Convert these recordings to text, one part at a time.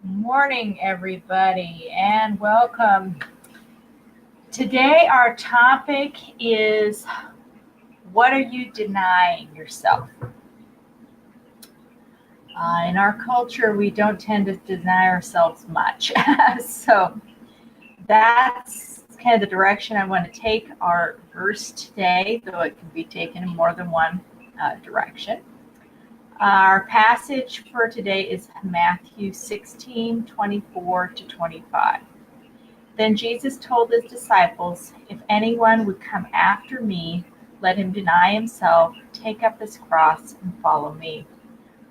Morning, everybody, and welcome. Today, our topic is what are you denying yourself? In our culture, we don't tend to deny ourselves much. So, that's kind of the direction I want to take our verse today, though it can be taken in more than one direction. Our passage for today is Matthew 16:24-25. Then Jesus told his disciples, "If anyone would come after me, let him deny himself, take up his cross, and follow me.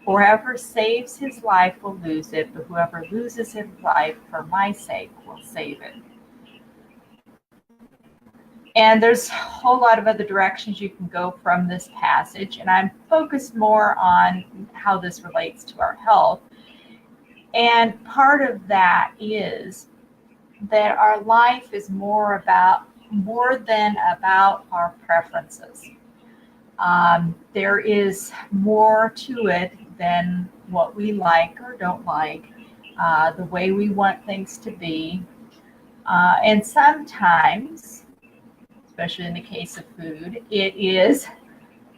For whoever saves his life will lose it, but whoever loses his life for my sake will save it." And there's a whole lot of other directions you can go from this passage, and I'm focused more on how this relates to our health. And part of that is that our life is more than about our preferences. There is more to it than what we like or don't like, the way we want things to be. And sometimes, especially in the case of food, it is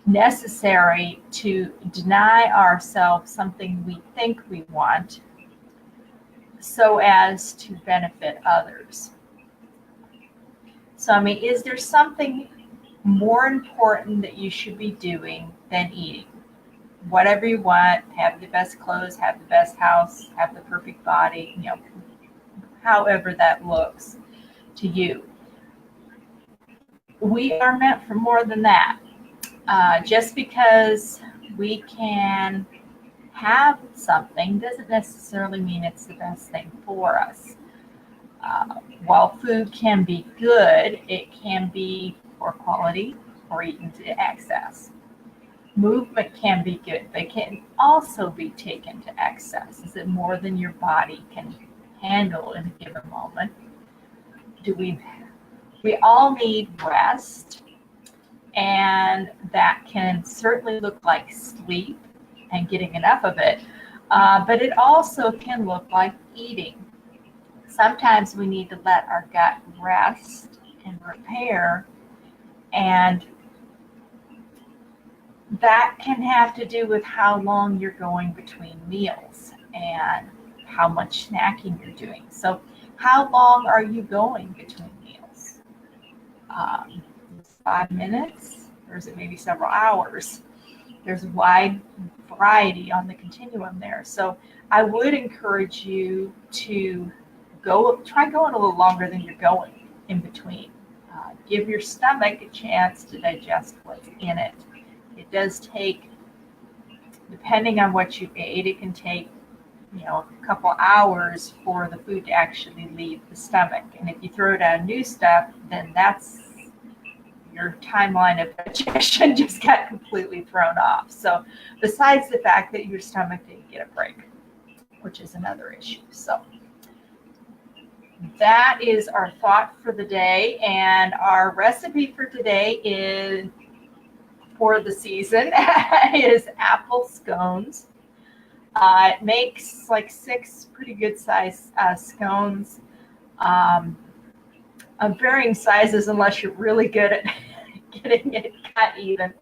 necessary to deny ourselves something we think we want so as to benefit others. So, is there something more important that you should be doing than eating? Whatever you want, have the best clothes, have the best house, have the perfect body, however that looks to you. We are meant for more than that. Just because we can have something doesn't necessarily mean it's the best thing for us. While food can be good, it can be poor quality or eaten to excess. Movement can be good, but it can also be taken to excess. Is it more than your body can handle in a given moment? We all need rest, and that can certainly look like sleep and getting enough of it, but it also can look like eating. Sometimes we need to let our gut rest and repair, and that can have to do with how long you're going between meals and how much snacking you're doing. So, how long are you going between meals? 5 minutes, or is it maybe several hours? There's a wide variety on the continuum there. So I would encourage you to try going a little longer than you're going in between. Give your stomach a chance to digest what's in it. It does take, depending on what you ate, it can take a couple hours for the food to actually leave the stomach. And if you throw down new stuff, then that's your timeline of digestion just got completely thrown off. So besides the fact that your stomach didn't get a break, which is another issue. So that is our thought for the day. And our recipe for today is, for the season, is apple scones. It makes like 6 pretty good size scones. Of varying sizes unless you're really good at getting it cut even.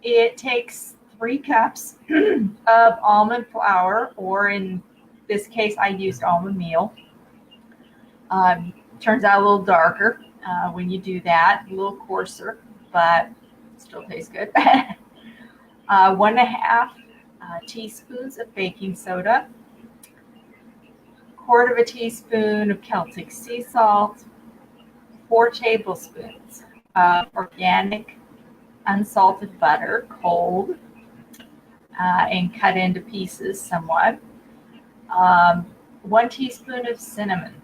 It takes 3 cups of almond flour, or in this case, I used almond meal. Turns out a little darker when you do that, a little coarser, but still tastes good. 1.5 teaspoons of baking soda, 1/4 teaspoon of Celtic Sea Salt, 4 tablespoons of organic unsalted butter, cold, and cut into pieces somewhat. 1 teaspoon of cinnamon,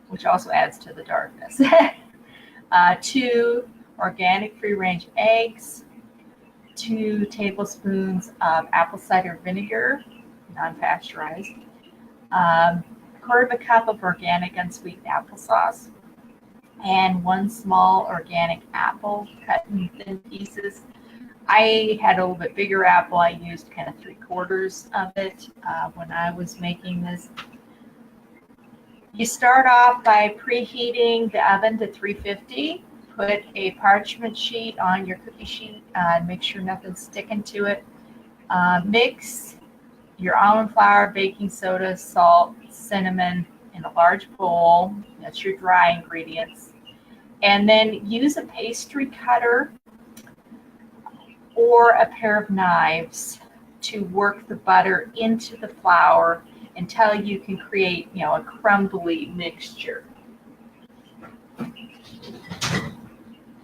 which also adds to the darkness. 2 organic free-range eggs, 2 tablespoons of apple cider vinegar, non-pasteurized, 1/4 cup of organic unsweetened applesauce, and 1 small organic apple cut in thin pieces. I had a little bit bigger apple. I used kind of 3/4 of it when I was making this. You start off by preheating the oven to 350. Put a parchment sheet on your cookie sheet and make sure nothing's sticking to it. Mix your almond flour, baking soda, salt, cinnamon in a large bowl. That's your dry ingredients. And then use a pastry cutter or a pair of knives to work the butter into the flour until you can create, a crumbly mixture.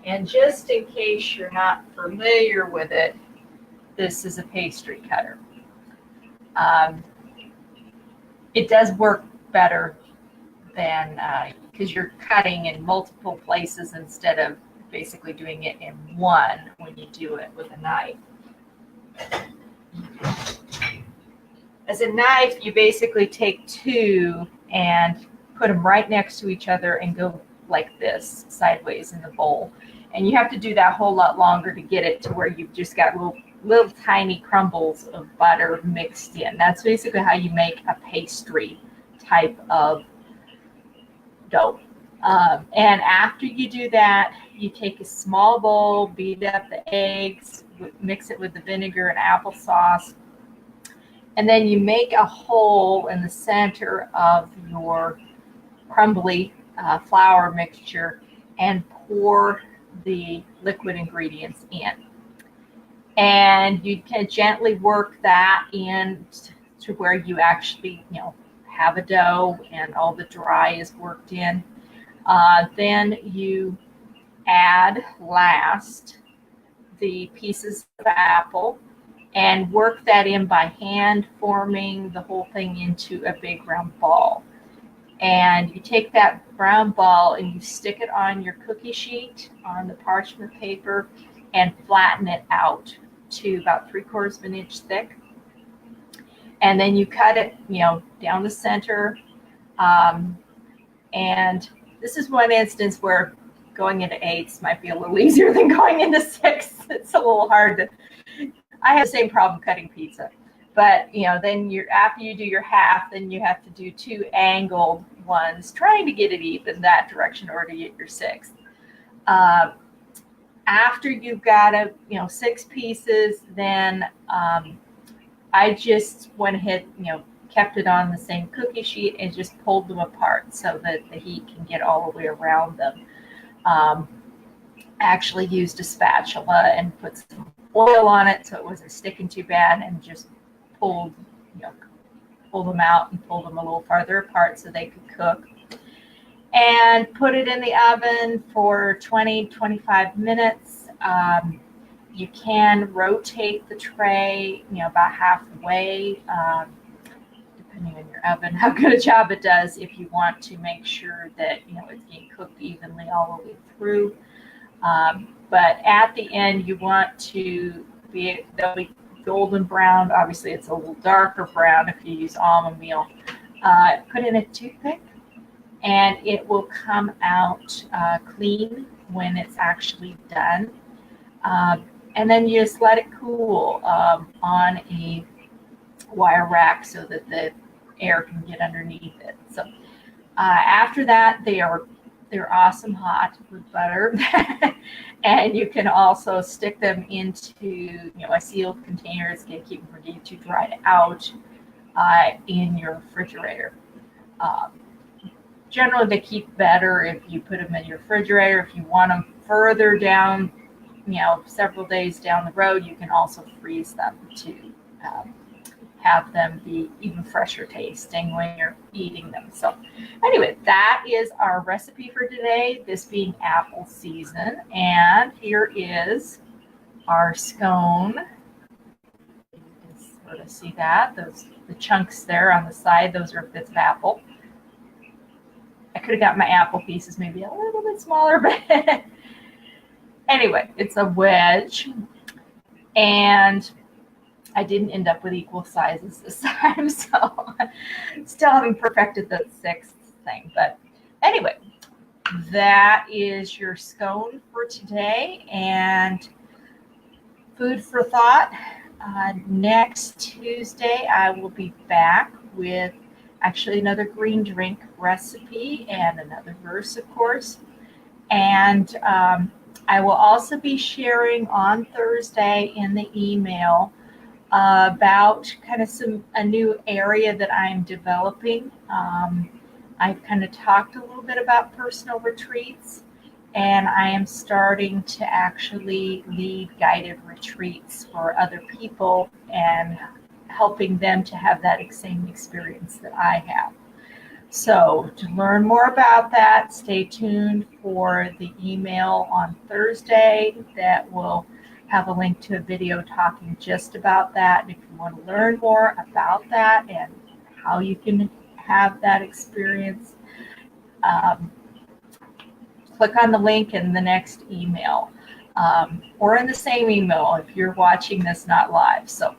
And just in case you're not familiar with it, this is a pastry cutter. It does work better than, because you're cutting in multiple places instead of basically doing it in one when you do it with a knife. As a knife, you basically take two and put them right next to each other and go like this, sideways in the bowl. And you have to do that a whole lot longer to get it to where you've just got little tiny crumbles of butter mixed in. That's basically how you make a pastry type of dough. And after you do that, you take a small bowl, beat up the eggs, mix it with the vinegar and applesauce, and then you make a hole in the center of your crumbly flour mixture and pour the liquid ingredients in. And you can gently work that in to where you actually, have a dough and all the dry is worked in. Then you add last the pieces of apple and work that in by hand, forming the whole thing into a big round ball. And you take that round ball and you stick it on your cookie sheet on the parchment paper and flatten it out to about 3/4 of an inch thick. And then you cut it, down the center. And this is one instance where going into 8s might be a little easier than going into 6. It's a little hard to, I have the same problem cutting pizza. But, then after you do your half, then you have to do 2 angled ones, trying to get it even that direction or to get your 6th. After you've got 6 pieces, then I just went ahead, kept it on the same cookie sheet and just pulled them apart so that the heat can get all the way around them. Actually used a spatula and put some oil on it so it wasn't sticking too bad, and just pull them out and pull them a little farther apart so they could cook. And put it in the oven for 20-25 minutes. You can rotate the tray, about halfway, depending on your oven, how good a job it does, if you want to make sure that, it's being cooked evenly all the way through. But at the end, you want to they'll be golden brown. Obviously, it's a little darker brown if you use almond meal. Put in a toothpick, and it will come out clean when it's actually done. And then you just let it cool on a wire rack so that the air can get underneath it. So after that, they're awesome hot with butter. And you can also stick them into a sealed container. It's going to keep them from getting too dried out in your refrigerator. Generally, they keep better if you put them in your refrigerator. If you want them further down, several days down the road, you can also freeze them to have them be even fresher tasting when you're eating them. So anyway, that is our recipe for today, this being apple season. And here is our scone. You can sort of see that. The chunks there on the side, those are bits of apple. I could have got my apple pieces maybe a little bit smaller, but anyway, it's a wedge. And I didn't end up with equal sizes this time, so still having perfected the 6th thing. But anyway, that is your scone for today. And food for thought. Next Tuesday, I will be back with actually another green drink recipe and another verse, of course. And I will also be sharing on Thursday in the email about kind of a new area that I'm developing. I've kind of talked a little bit about personal retreats, and I am starting to actually lead guided retreats for other people and helping them to have that same experience that I have. So to learn more about that, stay tuned for the email on Thursday that will have a link to a video talking just about that. And if you want to learn more about that and how you can have that experience, click on the link in the next email or in the same email if you're watching this not live. So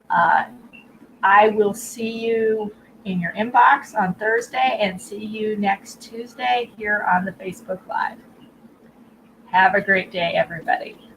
I will see you in your inbox on Thursday and see you next Tuesday here on the Facebook Live. Have a great day, everybody.